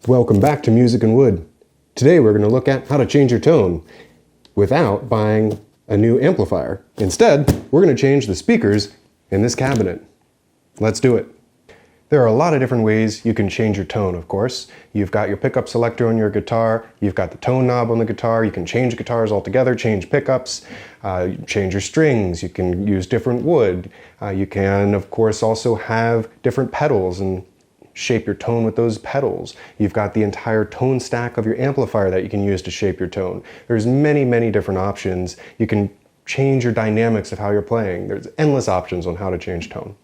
Welcome back to Music and Wood. Today we're going to look at how to change your tone without buying a new amplifier. Instead, we're going to change the speakers in this cabinet. Let's do it. There are a lot of different ways you can change your tone, of course. You've got your pickup selector on your guitar, you've got the tone knob on the guitar, you can change guitars altogether, change pickups, change your strings, you can use different wood. You can, of course, also have different pedals and shape your tone with those pedals. You've got the entire tone stack of your amplifier that you can use to shape your tone. There's many different options. You can change your dynamics of how you're playing. There's endless options on how to change tone.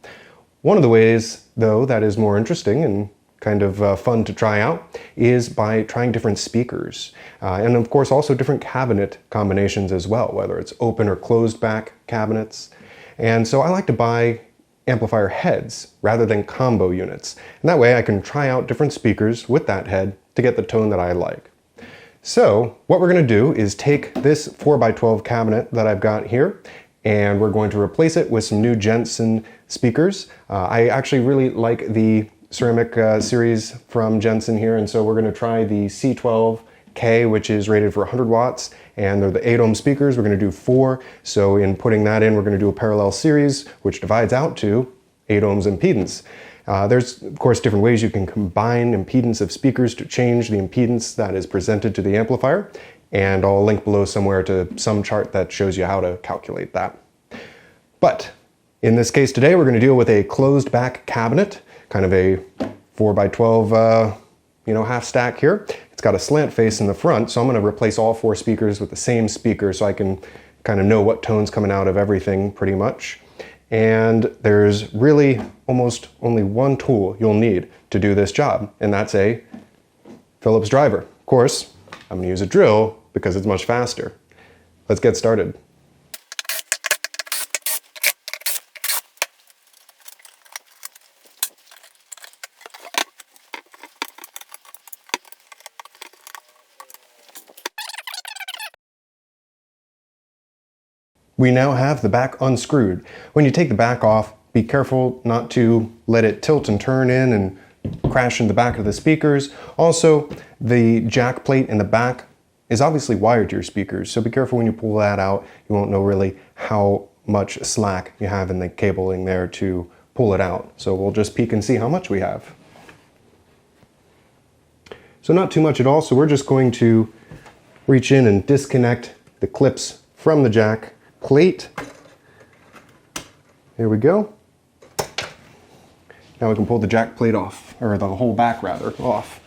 One of the ways, though, that is more interesting and kind of fun to try out is by trying different speakers. And of course also different cabinet combinations as well, whether it's open or closed back cabinets. And so I like to buy amplifier heads rather than combo units. And that way I can try out different speakers with that head to get the tone that I like. So what we're going to do is take this 4x12 cabinet that I've got here, and we're going to replace it with some new Jensen speakers. I actually really like the ceramic series from Jensen here, and so we're going to try the C12K, which is rated for 100 watts, and they're the 8 ohm speakers. We're going to do 4, so in putting that in, we're going to do a parallel series, which divides out to 8 ohms impedance. There's, of course, different ways you can combine impedance of speakers to change the impedance that is presented to the amplifier, and I'll link below somewhere to some chart that shows you how to calculate that. But in this case today, we're going to deal with a closed back cabinet, kind of a 4x12 half stack here. It's got a slant face in the front, so I'm going to replace all 4 speakers with the same speaker so I can kind of know what tone's coming out of everything pretty much. And there's really almost only one tool you'll need to do this job, and that's a Phillips driver. Of course, I'm going to use a drill because it's much faster. Let's get started. We now have the back unscrewed. When you take the back off, be careful not to let it tilt and turn in and crash in the back of the speakers. Also, the jack plate in the back is obviously wired to your speakers, so be careful when you pull that out. You won't know really how much slack you have in the cabling there to pull it out. So we'll just peek and see how much we have. So not too much at all, so we're just going to reach in and disconnect the clips from the jack plate. There we go. Now we can pull the jack plate off, or the whole back rather, off.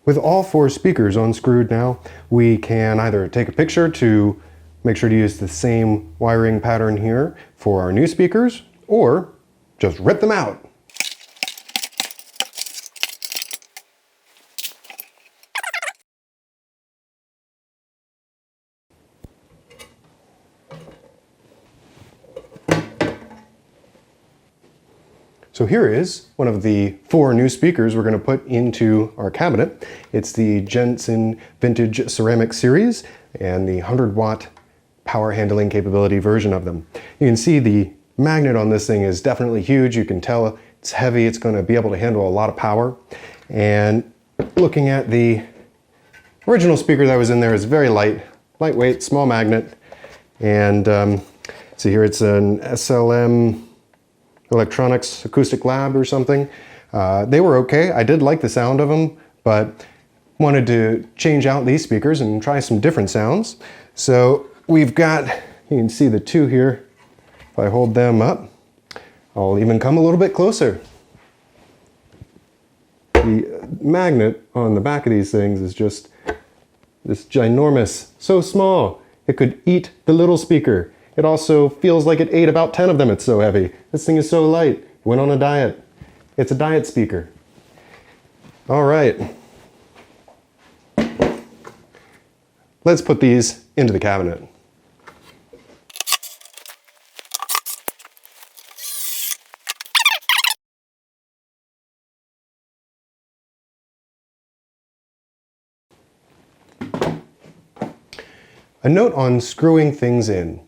With all 4 speakers unscrewed now, we can either take a picture to make sure to use the same wiring pattern here for our new speakers, or just rip them out. So here is one of the 4 new speakers we're going to put into our cabinet. It's the Jensen Vintage Ceramic Series and the 100 watt power handling capability version of them. You can see the magnet on this thing is definitely huge. You can tell it's heavy. It's going to be able to handle a lot of power. And looking at the original speaker that was in there is very lightweight, small magnet. And see here, it's an SLM Electronics Acoustic Lab or something. They were okay. I did like the sound of them, but wanted to change out these speakers and try some different sounds. So we've got, you can see the 2 here. If I hold them up, I'll even come a little bit closer. The magnet on the back of these things is just this ginormous, so small, it could eat the little speaker. It also feels like it ate about 10 of them, it's so heavy. This thing is so light. Went on a diet. It's a diet speaker. All right. Let's put these into the cabinet. A note on screwing things in.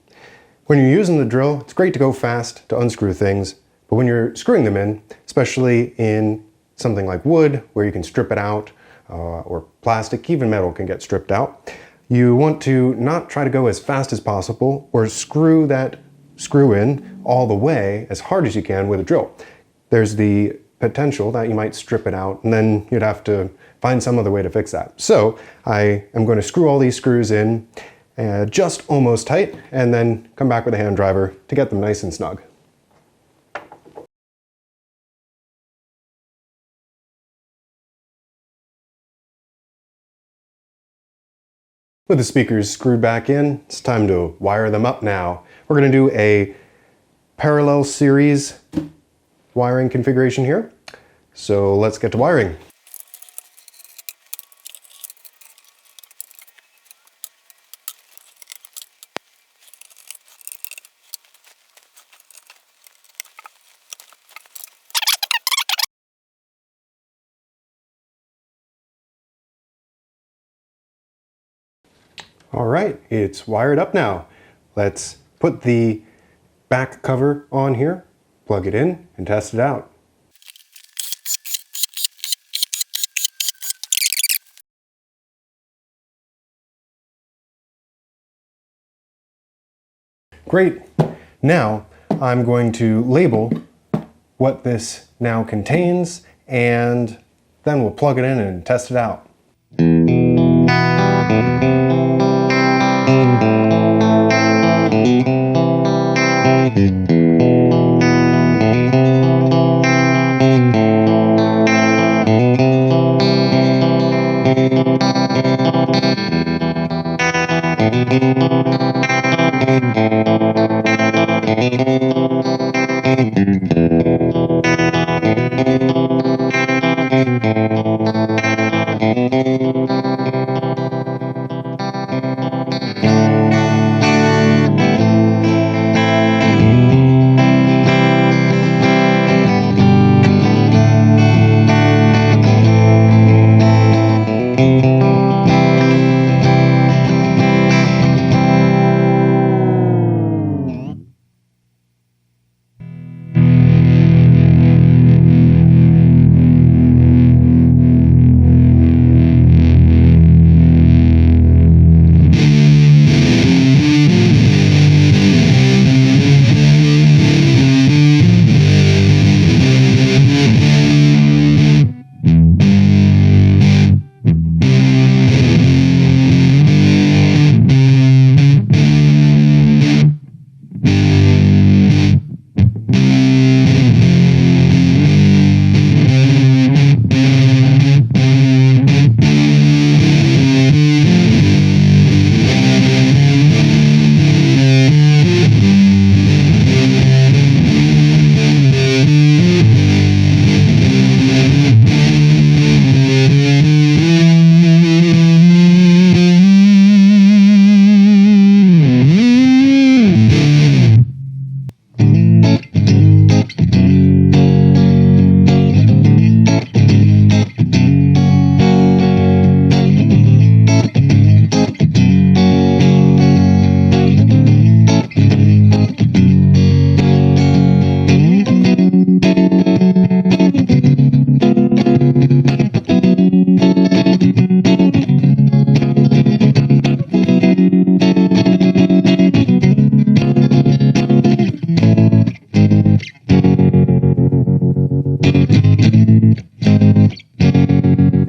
When you're using the drill, it's great to go fast to unscrew things, but when you're screwing them in, especially in something like wood where you can strip it out, or plastic, even metal can get stripped out. You want to not try to go as fast as possible or screw that screw in all the way as hard as you can with a drill. There's the potential that you might strip it out and then you'd have to find some other way to fix that. So I am going to screw all these screws in just almost tight and then come back with a hand driver to get them nice and snug. With the speakers screwed back in, it's time to wire them up now. We're going to do a parallel series wiring configuration here. So let's get to wiring. All right, it's wired up now. Let's put the back cover on here, plug it in, and test it out. Great. Now I'm going to label what this now contains, and then we'll plug it in and test it out.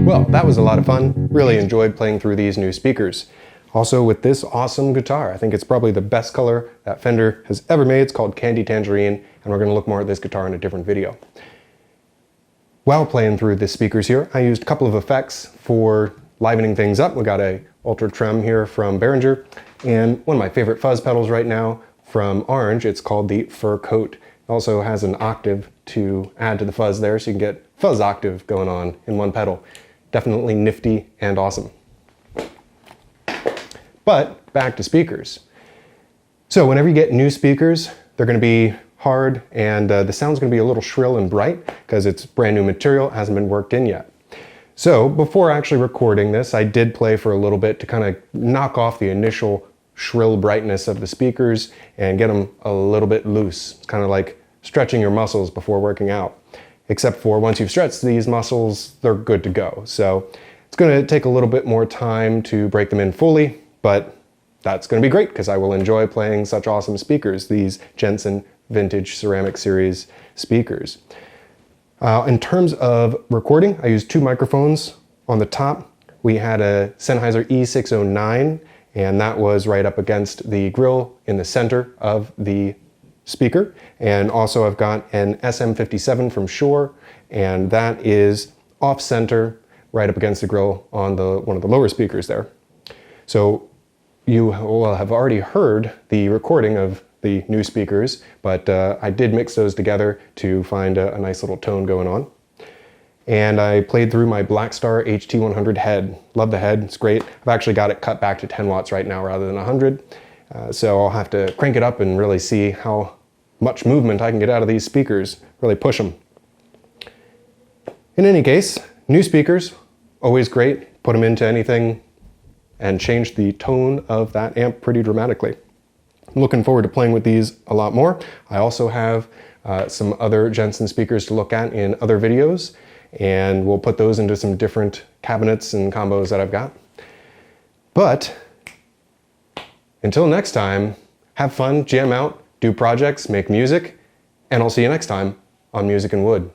Well, that was a lot of fun. Really enjoyed playing through these new speakers. Also with this awesome guitar. I think it's probably the best color that Fender has ever made. It's called Candy Tangerine, and we're going to look more at this guitar in a different video. While playing through the speakers here, I used a couple of effects for livening things up. We got a Ultra Trem here from Behringer, and one of my favorite fuzz pedals right now from Orange. It's called the Fur Coat. It also has an octave to add to the fuzz there, so you can get fuzz octave going on in one pedal. Definitely nifty and awesome. But back to speakers. So whenever you get new speakers, they're going to be hard and the sound's going to be a little shrill and bright because it's brand new material, it hasn't been worked in yet. So before actually recording this, I did play for a little bit to kind of knock off the initial shrill brightness of the speakers and get them a little bit loose. It's kind of like stretching your muscles before working out. except for once you've stretched these muscles, they're good to go. So it's going to take a little bit more time to break them in fully, but that's going to be great because I will enjoy playing such awesome speakers, these Jensen Vintage Ceramic Series speakers. In terms of recording, I used two microphones. On the top, we had a Sennheiser E609, and that was right up against the grill in the center of the speaker. And also I've got an SM57 from Shure, and that is off center right up against the grill on one of the lower speakers there. So you will have already heard the recording of the new speakers, but I did mix those together to find a nice little tone going on. And I played through my Blackstar HT100 head. Love the head, it's great. I've actually got it cut back to 10 watts right now rather than 100. So I'll have to crank it up and really see how much movement I can get out of these speakers, really push them. In any case, new speakers, always great. Put them into anything and change the tone of that amp pretty dramatically. I'm looking forward to playing with these a lot more. I also have some other Jensen speakers to look at in other videos, and we'll put those into some different cabinets and combos that I've got. But until next time, have fun, jam out, do projects, make music, and I'll see you next time on Music and Wood.